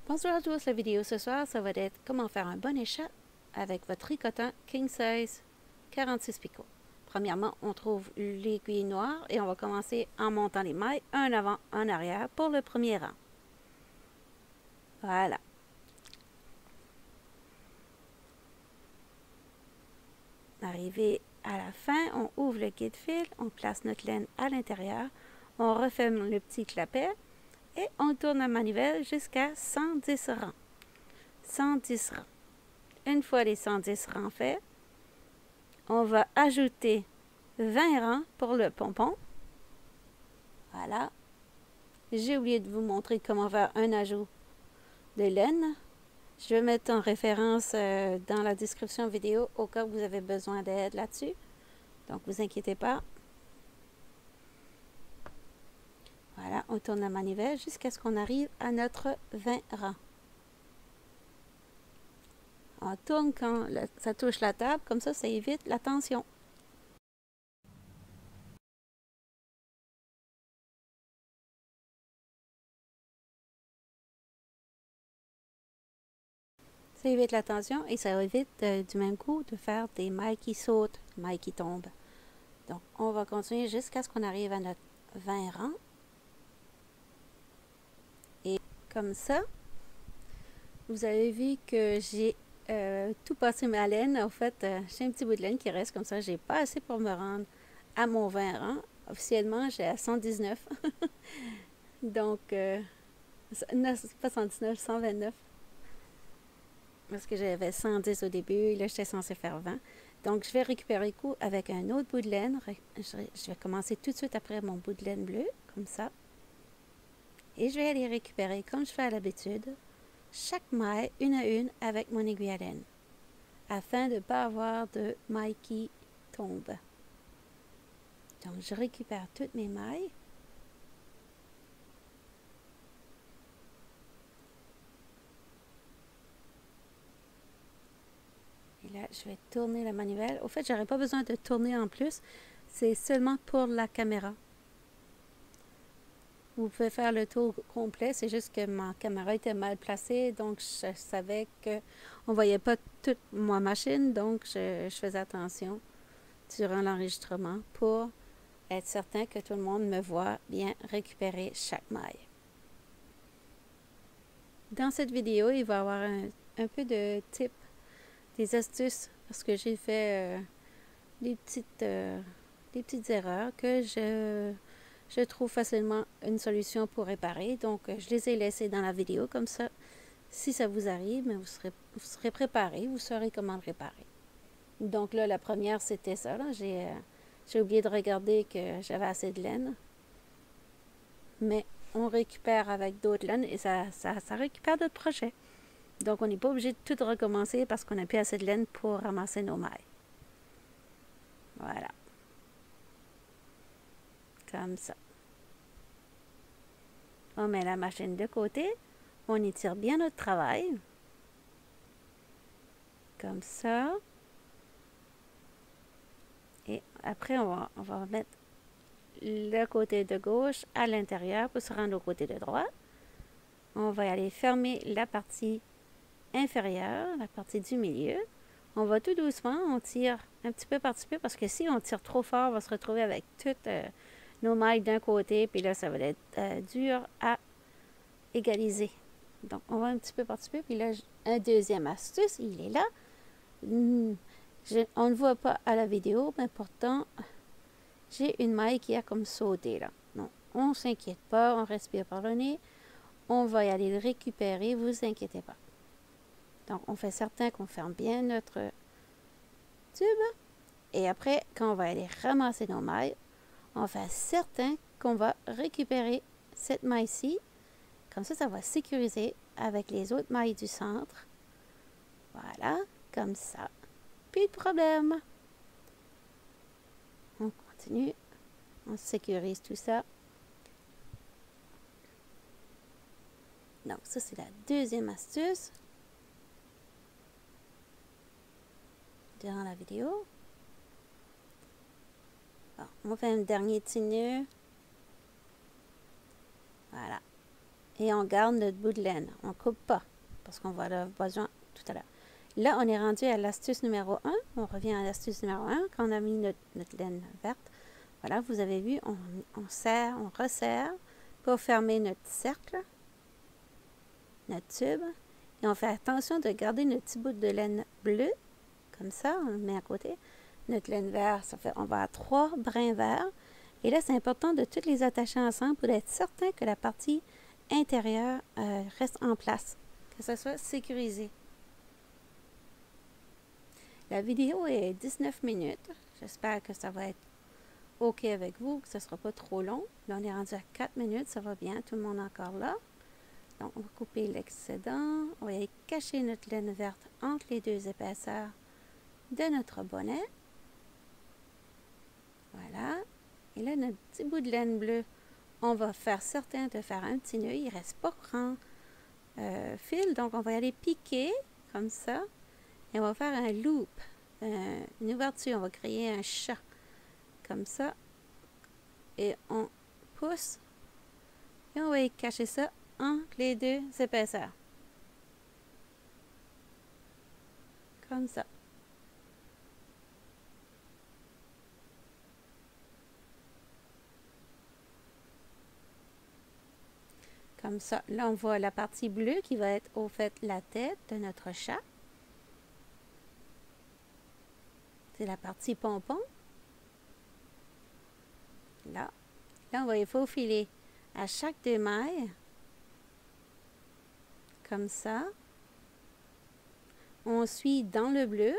Bonjour à tous, la vidéo ce soir, ça va être comment faire un bon échat avec votre tricotant King Size 46 picots. Premièrement, on trouve l'aiguille noire et on va commencer en montant les mailles, un avant, un arrière pour le premier rang. Voilà. Arrivé à la fin, on ouvre le guide-fil, on place notre laine à l'intérieur, on referme le petit clapet et on tourne la manivelle jusqu'à 110 rangs. 110 rangs. Une fois les 110 rangs faits, on va ajouter 20 rangs pour le pompon. Voilà. J'ai oublié de vous montrer comment faire un ajout de laine. Je vais mettre en référence dans la description vidéo au cas où vous avez besoin d'aide là-dessus. Donc, vous inquiétez pas. Voilà, on tourne la manivelle jusqu'à ce qu'on arrive à notre 20 rangs. On tourne quand ça touche la table, comme ça évite la tension. Ça évite la tension et ça évite du même coup de faire des mailles qui sautent, mailles qui tombent. Donc, on va continuer jusqu'à ce qu'on arrive à notre 20 rangs. Et comme ça, vous avez vu que j'ai tout passé ma laine. En fait, j'ai un petit bout de laine qui reste comme ça. J'ai pas assez pour me rendre à mon 20 rangs. Officiellement, j'ai à 119. Donc, non, c'est pas 119, 129. Parce que j'avais 110 au début. Là, j'étais censée faire 20. Donc, je vais récupérer le coup avec un autre bout de laine. Je vais commencer tout de suite après mon bout de laine bleu, comme ça. Et je vais aller récupérer, comme je fais à l'habitude, chaque maille, une à une, avec mon aiguille à laine, afin de ne pas avoir de mailles qui tombent. Donc, je récupère toutes mes mailles. Et là, je vais tourner la manivelle. Au fait, je n'aurais pas besoin de tourner en plus. C'est seulement pour la caméra. Vous pouvez faire le tour complet. C'est juste que ma caméra était mal placée. Donc, je savais qu'on ne voyait pas toute ma machine. Donc, je faisais attention durant l'enregistrement pour être certain que tout le monde me voit bien récupérer chaque maille. Dans cette vidéo, il va y avoir un peu de tips, des astuces, parce que j'ai fait des petites erreurs que je trouve facilement une solution pour réparer. Donc, je les ai laissées dans la vidéo, comme ça, si ça vous arrive, vous serez préparé, vous saurez comment le réparer. Donc là, la première, c'était ça. J'ai oublié de regarder que j'avais assez de laine. Mais on récupère avec d'autres laines et ça récupère d'autres projets. Donc, on n'est pas obligé de tout recommencer parce qu'on n'a plus assez de laine pour ramasser nos mailles. Voilà. Comme ça. On met la machine de côté. On étire bien notre travail. Comme ça. Et après, on va mettre le côté de gauche à l'intérieur pour se rendre au côté de droite. On va aller fermer la partie inférieure, la partie du milieu. On va tout doucement, on tire un petit peu par petit peu parce que si on tire trop fort, on va se retrouver avec toutes nos mailles d'un côté, puis là, ça va être dur à égaliser. Donc, on va un petit peu par petit peu, puis là, un deuxième astuce, il est là. On ne voit pas à la vidéo, mais pourtant, j'ai une maille qui a comme sauté là. Non, on ne s'inquiète pas, on respire par le nez. On va y aller le récupérer, vous inquiétez pas. Donc, on fait certain qu'on ferme bien notre tube. Et après, quand on va aller ramasser nos mailles, on fait certain qu'on va récupérer cette maille-ci. Comme ça va sécuriser avec les autres mailles du centre. Voilà, comme ça. Plus de problème. On continue. On sécurise tout ça. Donc, ça, c'est la deuxième astuce durant la vidéo. Bon, on fait un dernier petit nœud. Voilà. Et on garde notre bout de laine. On ne coupe pas, parce qu'on va avoir besoin tout à l'heure. Là, on est rendu à l'astuce numéro 1. On revient à l'astuce numéro 1 quand on a mis notre laine verte. Voilà, vous avez vu, on serre, on resserre pour fermer notre cercle, notre tube. Et on fait attention de garder notre petit bout de laine bleue, comme ça, on le met à côté. Notre laine verte, ça fait, on va à 3 brins verts. Et là, c'est important de toutes les attacher ensemble pour être certain que la partie intérieure reste en place, que ça soit sécurisé. La vidéo est 19 minutes. J'espère que ça va être OK avec vous, que ce ne sera pas trop long. Là, on est rendu à 4 minutes, ça va bien, tout le monde est encore là. Donc, on va couper l'excédent. On va cacher notre laine verte entre les deux épaisseurs de notre bonnet. Voilà. Et là, notre petit bout de laine bleue, on va faire certain de faire un petit nœud. Il ne reste pas grand fil, donc on va aller piquer comme ça. Et on va faire un loop, une ouverture. On va créer un chat comme ça. Et on pousse. Et on va y cacher ça entre les deux épaisseurs. Comme ça. Comme ça. Là, on voit la partie bleue qui va être au fait la tête de notre chat. C'est la partie pompon. Là. Là, on va y faufiler à chaque 2 mailles. Comme ça. On suit dans le bleu.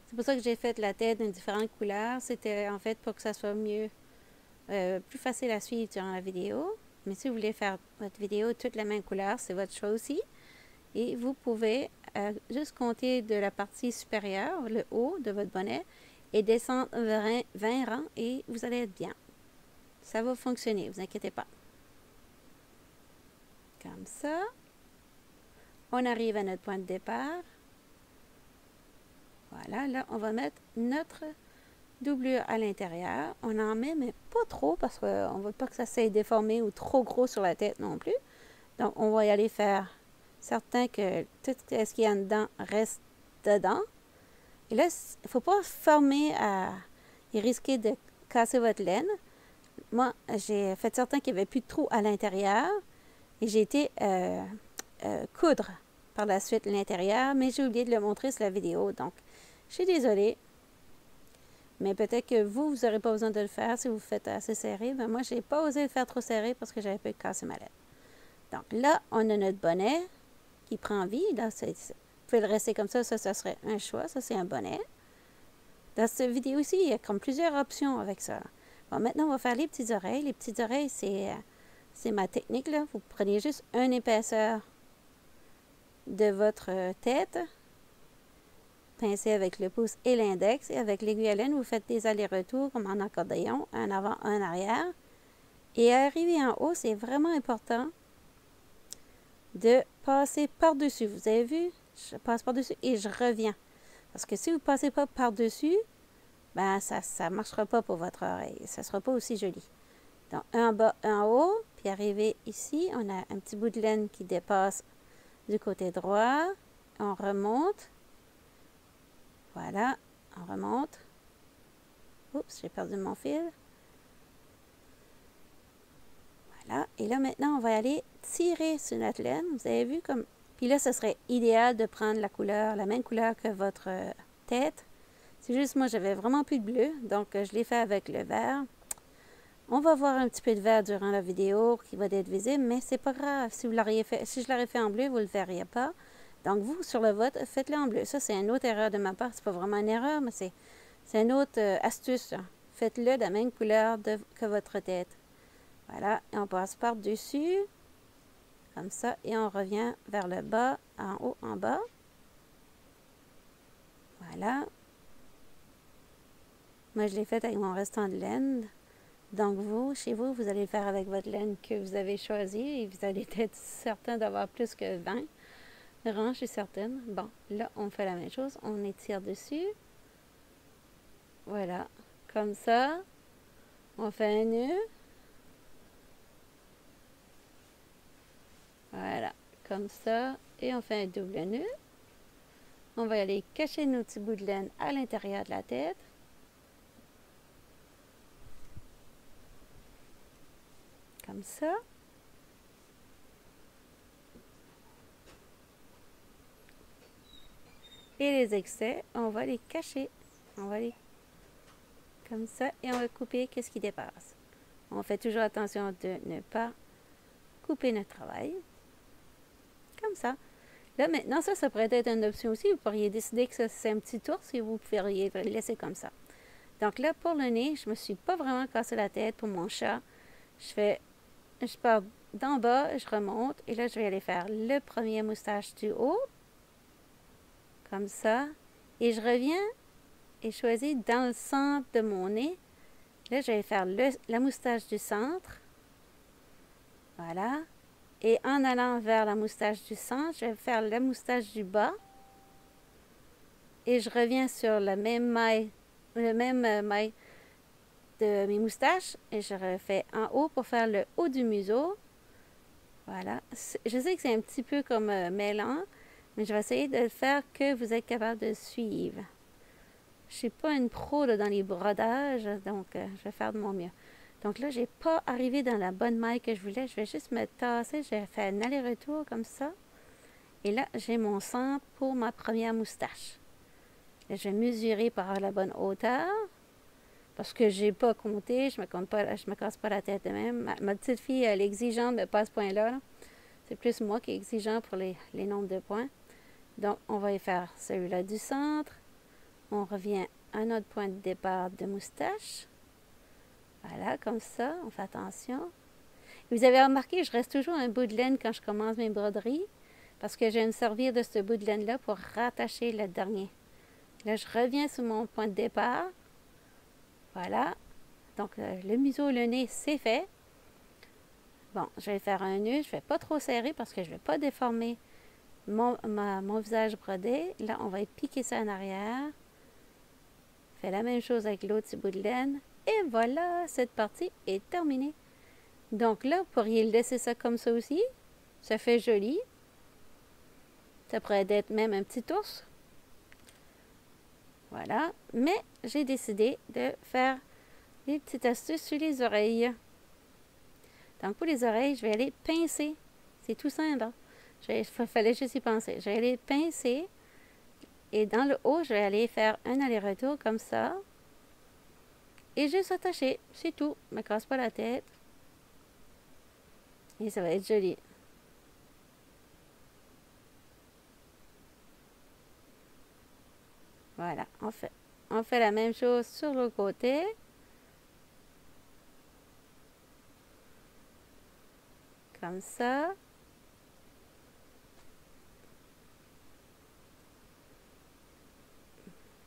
C'est pour ça que j'ai fait la tête d'une différente couleur. C'était en fait pour que ça soit mieux, plus facile à suivre durant la vidéo. Mais si vous voulez faire votre vidéo toute la même couleur, c'est votre choix aussi. Et vous pouvez juste compter de la partie supérieure, le haut de votre bonnet, et descendre 20 rangs et vous allez être bien. Ça va fonctionner, vous inquiétez pas. Comme ça. On arrive à notre point de départ. Voilà, là, on va mettre notre doublure à l'intérieur. On en met, mais pas trop, parce qu'on ne veut pas que ça s'aille déformé ou trop gros sur la tête non plus. Donc, on va y aller faire certain que tout ce qu'il y a dedans reste dedans. Et là, il ne faut pas former et risquer de casser votre laine. Moi, j'ai fait certain qu'il n'y avait plus de trou à l'intérieur. Et j'ai été coudre par la suite l'intérieur, mais j'ai oublié de le montrer sur la vidéo. Donc, je suis désolée. Mais peut-être que vous n'aurez pas besoin de le faire si vous faites assez serré. Mais moi, je n'ai pas osé le faire trop serré parce que j'avais peur de casser ma laine. Donc là, on a notre bonnet qui prend vie. Là, vous pouvez le rester comme ça. Ça serait un choix. Ça, c'est un bonnet. Dans cette vidéo aussi, il y a comme plusieurs options avec ça. Bon, maintenant, on va faire les petites oreilles. Les petites oreilles, c'est ma technique, là. Vous prenez juste une épaisseur de votre tête. Pincez avec le pouce et l'index. Et avec l'aiguille à laine, vous faites des allers-retours comme en accordéon, un avant, un arrière. Et arriver en haut, c'est vraiment important de passer par-dessus. Vous avez vu? Je passe par-dessus et je reviens. Parce que si vous ne passez pas par-dessus, ben ça ne marchera pas pour votre oreille. Ça ne sera pas aussi joli. Donc, un en bas, un en haut. Puis arrivé ici, on a un petit bout de laine qui dépasse du côté droit. On remonte. Voilà, on remonte. Oups, j'ai perdu mon fil. Voilà, et là maintenant, on va aller tirer sur notre laine. Vous avez vu comme... Puis là, ce serait idéal de prendre la couleur, la même couleur que votre tête. C'est juste, moi, j'avais vraiment plus de bleu, donc je l'ai fait avec le vert. On va voir un petit peu de vert durant la vidéo qui va être visible, mais c'est pas grave. Si vous l'auriez fait, si je l'aurais fait en bleu, vous ne le verriez pas. Donc, vous, sur le vote, faites-le en bleu. Ça, c'est une autre erreur de ma part. C'est pas vraiment une erreur, mais c'est une autre astuce. Faites-le de la même couleur que votre tête. Voilà, et on passe par-dessus, comme ça, et on revient vers le bas, en haut, en bas. Voilà. Moi, je l'ai fait avec mon restant de laine. Donc, vous, chez vous, vous allez le faire avec votre laine que vous avez choisie et vous allez être certain d'avoir plus que 20 rangs, je suis certaine. Bon, là, on fait la même chose. On étire dessus. Voilà. Comme ça. On fait un nœud. comme ça, et on fait un double nœud. On va aller cacher nos petits bouts de laine à l'intérieur de la tête. Comme ça. Et les excès, on va les cacher. On va les comme ça et on va couper qu'est-ce qui dépasse. On fait toujours attention de ne pas couper notre travail. Comme ça. Là, maintenant, ça pourrait être une option aussi. Vous pourriez décider que ça, c'est un petit ours et vous pourriez le laisser comme ça. Donc là, pour le nez, je ne me suis pas vraiment cassé la tête pour mon chat. Je pars d'en bas, je remonte et là, je vais aller faire le premier moustache du haut. Comme ça. Et je reviens et choisis dans le centre de mon nez. Là, je vais faire la moustache du centre. Voilà. Et en allant vers la moustache du centre, je vais faire la moustache du bas. Et je reviens sur le même maille de mes moustaches. Et je refais en haut pour faire le haut du museau. Voilà. Je sais que c'est un petit peu comme mêlant, mais je vais essayer de le faire que vous êtes capable de suivre. Je ne suis pas une pro là, dans les brodages, donc je vais faire de mon mieux. Donc là, je n'ai pas arrivé dans la bonne maille que je voulais. Je vais juste me tasser. Je vais faire un aller-retour comme ça. Et là, j'ai mon centre pour ma première moustache. Là, je vais mesurer par la bonne hauteur. Parce que je n'ai pas compté. Je me casse pas la tête de même. Ma petite fille, elle est exigeante, mais pas à ce point-là. Là. C'est plus moi qui est exigeant pour les nombres de points. Donc, on va y faire celui-là du centre. On revient à notre point de départ de moustache. Voilà, comme ça, on fait attention. Vous avez remarqué, je reste toujours un bout de laine quand je commence mes broderies, parce que je vais me servir de ce bout de laine-là pour rattacher le dernier. Là, je reviens sur mon point de départ. Voilà. Donc, le museau, le nez, c'est fait. Bon, je vais faire un nœud. Je ne vais pas trop serrer parce que je ne vais pas déformer mon visage brodé. Là, on va piquer ça en arrière. Je fais la même chose avec l'autre petit bout de laine. Et voilà, cette partie est terminée. Donc là, vous pourriez laisser ça comme ça aussi. Ça fait joli. Ça pourrait être même un petit ours. Voilà. Mais j'ai décidé de faire des petites astuces sur les oreilles. Donc pour les oreilles, je vais aller pincer. C'est tout simple. Hein? Il fallait juste y penser. Je vais aller pincer. Et dans le haut, je vais aller faire un aller-retour comme ça. Et juste attacher. C'est tout. Ne me casse pas la tête. Et ça va être joli. Voilà. On fait la même chose sur le côté. Comme ça.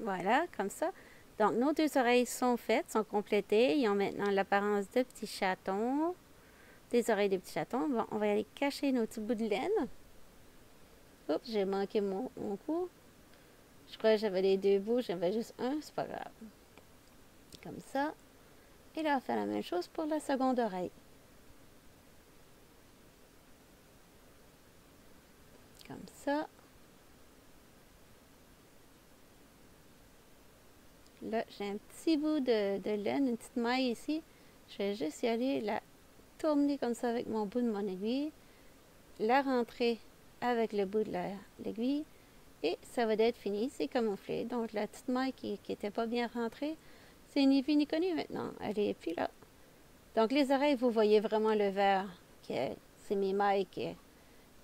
Voilà, comme ça. Donc, nos deux oreilles sont faites, sont complétées. Ils ont maintenant l'apparence de petits chatons. Des oreilles de petits chatons. Bon, on va aller cacher nos petits bouts de laine. Oups, j'ai manqué mon coup. Je crois que j'avais les deux bouts, j'avais juste un, c'est pas grave. Comme ça. Et là, on fait la même chose pour la seconde oreille. Comme ça. Là, j'ai un petit bout de laine, une petite maille ici. Je vais juste y aller, la tourner comme ça avec mon bout de mon aiguille. La rentrer avec le bout de l'aiguille. Et ça va être fini, c'est camouflé. Donc la petite maille qui n'était pas bien rentrée, c'est ni vu ni connu maintenant. Elle est plus là. Donc les oreilles, vous voyez vraiment le vert. C'est mes mailles qui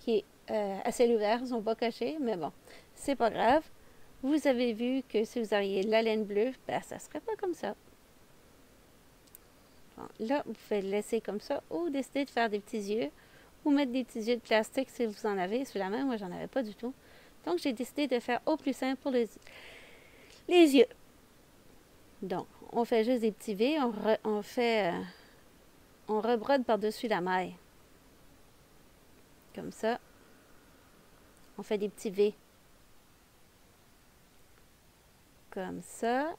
est à ciel ouvert, elles ne sont pas cachées, mais bon, c'est pas grave. Vous avez vu que si vous auriez la laine bleue, ben, ça ne serait pas comme ça. Bon, là, vous pouvez le laisser comme ça ou décider de faire des petits yeux ou mettre des petits yeux de plastique si vous en avez. Sous la main, moi, j'en avais pas du tout. Donc, j'ai décidé de faire au plus simple pour les yeux. Donc, on fait juste des petits V, on rebrode par-dessus la maille. Comme ça. On fait des petits V. Comme ça.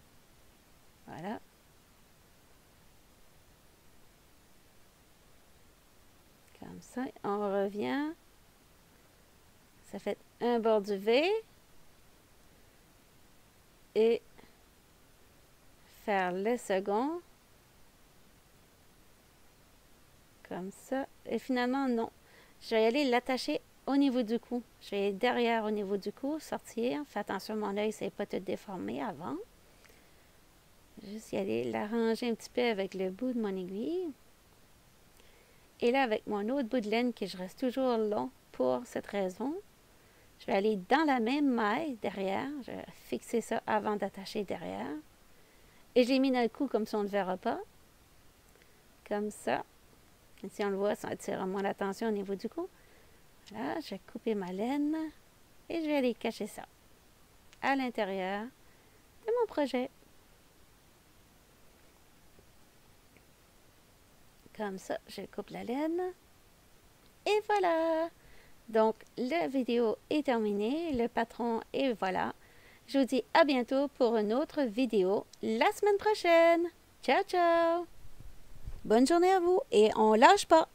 Voilà. Comme ça. On revient. Ça fait un bord du V. Et faire le second. Comme ça. Et finalement, non. Je vais aller l'attacher au niveau du cou. Je vais aller derrière au niveau du cou, sortir. Fais attention, mon œil, ça n'est pas tout déformé avant. Juste y aller l'arranger un petit peu avec le bout de mon aiguille. Et là, avec mon autre bout de laine, que je reste toujours long pour cette raison, je vais aller dans la même maille derrière. Je vais fixer ça avant d'attacher derrière. Et je l'ai mis dans le cou comme ça, on ne le verra pas. Comme ça. Et si on le voit, ça attire moins l'attention au niveau du cou. Voilà, je vais couper ma laine et je vais aller cacher ça à l'intérieur de mon projet. Comme ça, je coupe la laine. Et voilà! Donc, la vidéo est terminée, le patron est voilà. Je vous dis à bientôt pour une autre vidéo la semaine prochaine. Ciao, ciao! Bonne journée à vous et on lâche pas!